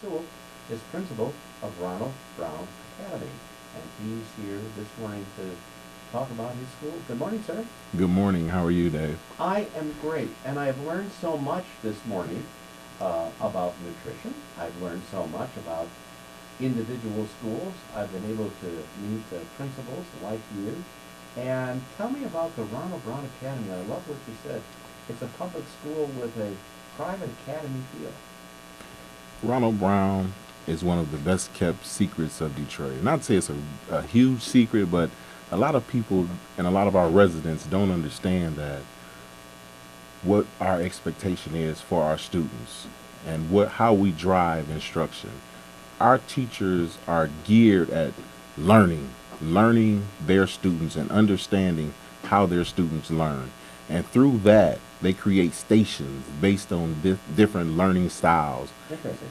Sewell is principal of Ronald Brown Academy, and he's here this morning to talk about his school. Good morning, sir. Good morning. How are you, Dave? I am great, and I've learned so much this morning about nutrition. I've learned so much about individual schools. I've been able to meet the principals like you. And tell me about the Ronald Brown Academy. I love what you said. It's a public school with a private academy feel. Ronald Brown is one of the best kept secrets of Detroit. Not to say it's a huge secret, but a lot of people and a lot of our residents don't understand that what our expectation is for our students and how we drive instruction. Our teachers are geared at learning their students and understanding how their students learn. And through that, they create stations based on different learning styles. Interesting.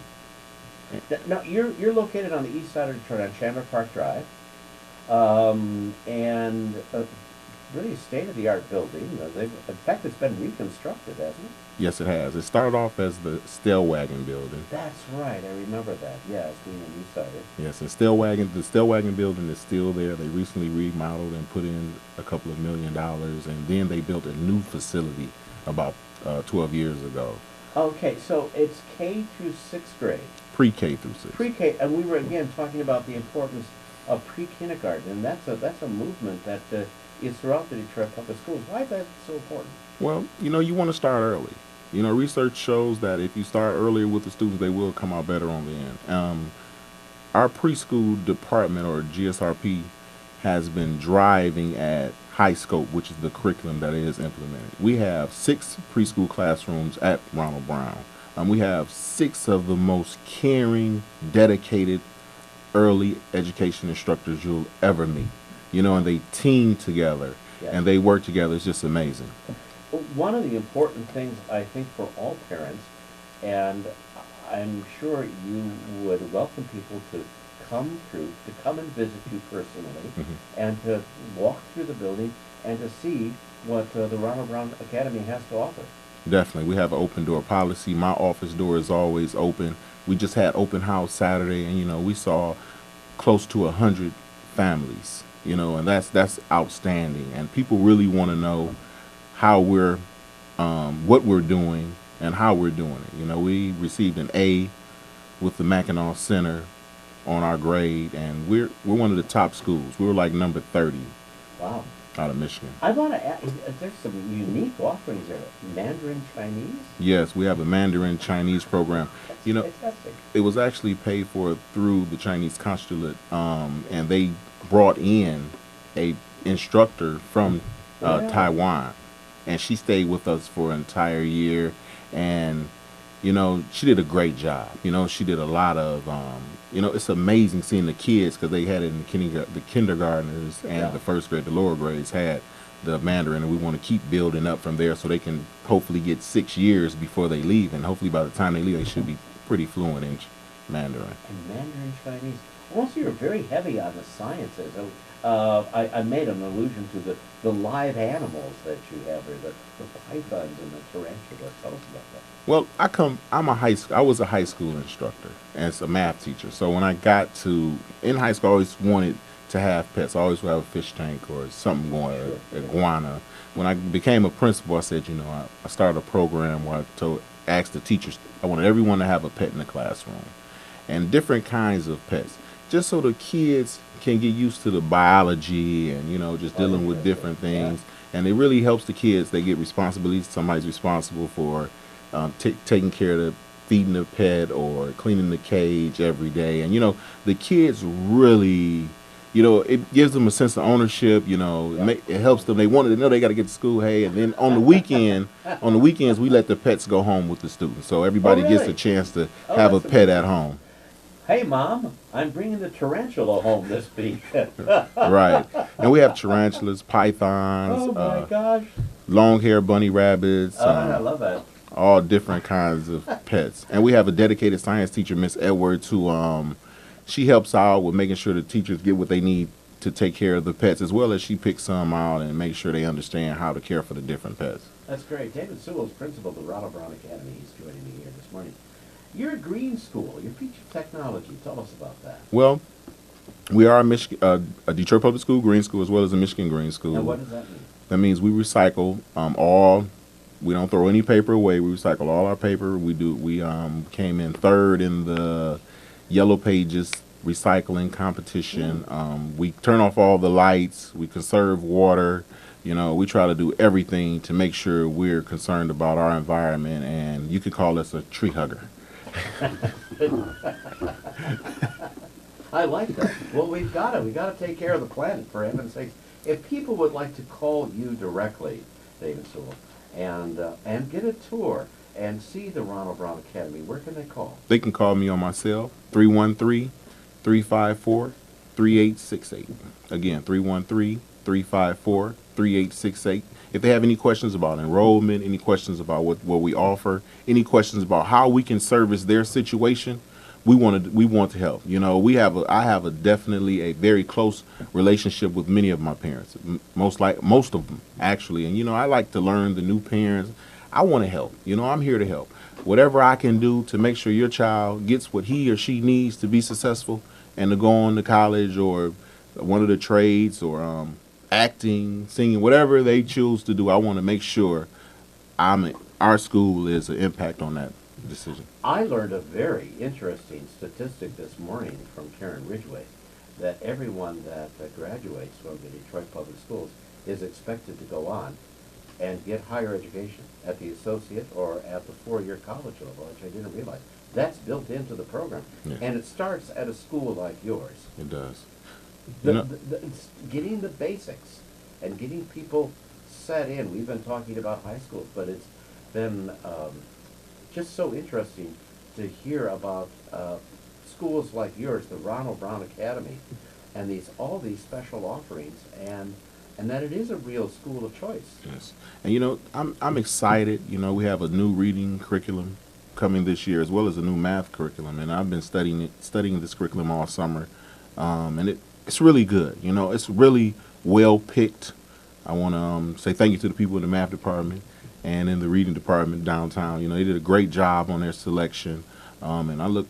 Now, you're located on the east side of Detroit on Chandler Park Drive, and really a state-of-the-art building. In fact, it's been reconstructed, hasn't it? Yes, it has. It started off as the Stellwagen building. That's right. I remember that. Yes, being a new site. Yes, and the Stellwagen building is still there. They recently remodeled and put in a couple of $1 million, and then they built a new facility about 12 years ago. Okay, so it's K through sixth grade. Pre-K through 6. Pre-K, and we were again talking about the importance of pre-kindergarten, and that's a movement that is throughout the Detroit public schools. Why is that so important? Well, you want to start early. Research shows that if you start earlier with the students, they will come out better on the end. Our preschool department, or GSRP, has been driving at high scope, which is the curriculum that is implemented. We have 6 preschool classrooms at Ronald Brown. We have 6 of the most caring, dedicated early education instructors you'll ever meet. And they team together, Yes. and they work together. It's just amazing. One of the important things, I think, for all parents, and I'm sure you would welcome people to come and visit you personally, and to walk through the building and to see what the Ronald Brown Academy has to offer. Definitely. We have an open door policy. My office door is always open. We just had open house Saturday, and we saw close to 100 families, and that's outstanding. And people really want to know how what we're doing and how we're doing it. We received an A with the Mackinac Center on our grade, and we're one of the top schools. We were like number 30. Wow. Out of Michigan. I want to ask, there's some unique offerings there. Mandarin Chinese? Yes, we have a Mandarin Chinese program. That's fantastic. It was actually paid for through the Chinese consulate, and they brought in a instructor from Taiwan, and she stayed with us for an entire year, and she did a great job. She did a lot of it's amazing seeing the kids, because they had it in the kindergartners and the first grade, the lower grades had the Mandarin, and we want to keep building up from there so they can hopefully get 6 years before they leave, and hopefully by the time they leave they should be pretty fluent in Mandarin. And Mandarin Chinese. Also, you're very heavy on the sciences. I made an allusion to the live animals that you have, or the pythons and the tarantulas. Tell us about that. Well, I was a high school instructor as a math teacher. So when I got in high school, I always wanted to have pets. I always would have a fish tank or something going, iguana. When I became a principal, I said, I started a program where I asked the teachers, I wanted everyone to have a pet in the classroom, and different kinds of pets, just so the kids can get used to the biology and, just dealing with different things. Yeah. And it really helps the kids. They get responsibilities. Somebody's responsible for taking care of feeding the pet or cleaning the cage every day. And, the kids really, it gives them a sense of ownership. It helps them. They wanted to know they got to get to school. Hey, and then on the weekends, we let the pets go home with the students. So everybody gets a chance to have a pet at home. Hey, Mom, I'm bringing the tarantula home this week. Right. And we have tarantulas, pythons. Oh, my gosh. Long-haired bunny rabbits. I love that. All different kinds of pets. And we have a dedicated science teacher, Miss Edwards, who she helps out with making sure the teachers get what they need to take care of the pets, as well as she picks some out and makes sure they understand how to care for the different pets. That's great. Damon Sewell is principal of the Ronald Brown Academy. He's joining me here this morning. You're a green school. You feature technology. Tell us about that. Well, we are a Detroit Public School green school as well as a Michigan green school. And what does that mean? That means we recycle all. We don't throw any paper away. We recycle all our paper. We came in third in the Yellow Pages recycling competition. We turn off all the lights. We conserve water. You know, we try to do everything to make sure we're concerned about our environment, and you could call us a tree hugger. I like that. Well, we got to take care of the planet, for heaven's sakes. If people would like to call you directly, Damon Sewell, and get a tour and see the Ronald Brown Academy, where can they call? They can call me on my cell, 313-354-3868. Again, 313-354-3868. If they have any questions about enrollment, any questions about what we offer, any questions about how we can service their situation, we want to help. You know, I have definitely a very close relationship with many of my parents, most of them actually. And you know, I like to learn the new parents. I want to help. You know, I'm here to help. Whatever I can do to make sure your child gets what he or she needs to be successful and to go on to college or one of the trades or acting, singing, whatever they choose to do, I want to make sure our school is an impact on that decision. I learned a very interesting statistic this morning from Karen Ridgway, that everyone that graduates from the Detroit Public Schools is expected to go on and get higher education at the associate or at the four-year college level, which I didn't realize. That's built into the program. Yeah. And it starts at a school like yours. It does. It's getting the basics and getting people set in. We've been talking about high schools, but it's been just so interesting to hear about schools like yours, the Ronald Brown Academy, and all these special offerings, and that it is a real school of choice. Yes, and you know, I'm excited. You know, we have a new reading curriculum coming this year, as well as a new math curriculum, and I've been studying this curriculum all summer, and it's really good. You know, it's really well picked. I want to say thank you to the people in the math department and in the reading department downtown. You know, they did a great job on their selection, and I look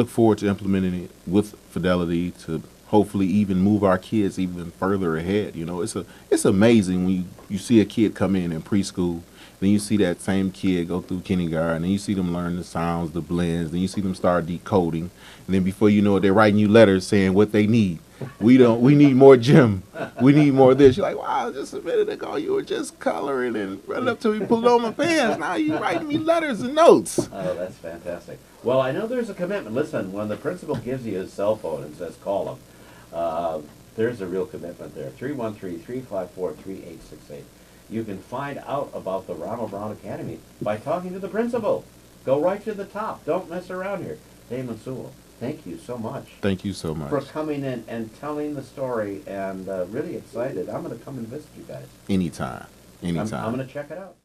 forward to implementing it with fidelity to hopefully even move our kids even further ahead. You know, it's amazing when you see a kid come in preschool, then you see that same kid go through kindergarten, and you see them learn the sounds, the blends, then you see them start decoding, and then before you know it, they're writing you letters saying what they need. We need more gym. We need more of this. You're like, wow, just a minute ago you were just coloring and running up to me, pulling on my pants. Now you writing me letters and notes. Oh, that's fantastic. Well, I know there's a commitment. Listen, when the principal gives you his cell phone and says call him, there's a real commitment there. 313-354-3868. You can find out about the Ronald Brown Academy by talking to the principal. Go right to the top. Don't mess around here. Damon Sewell, thank you so much. Thank you so much for coming in and telling the story, and really excited. I'm going to come and visit you guys. Anytime. I'm going to check it out.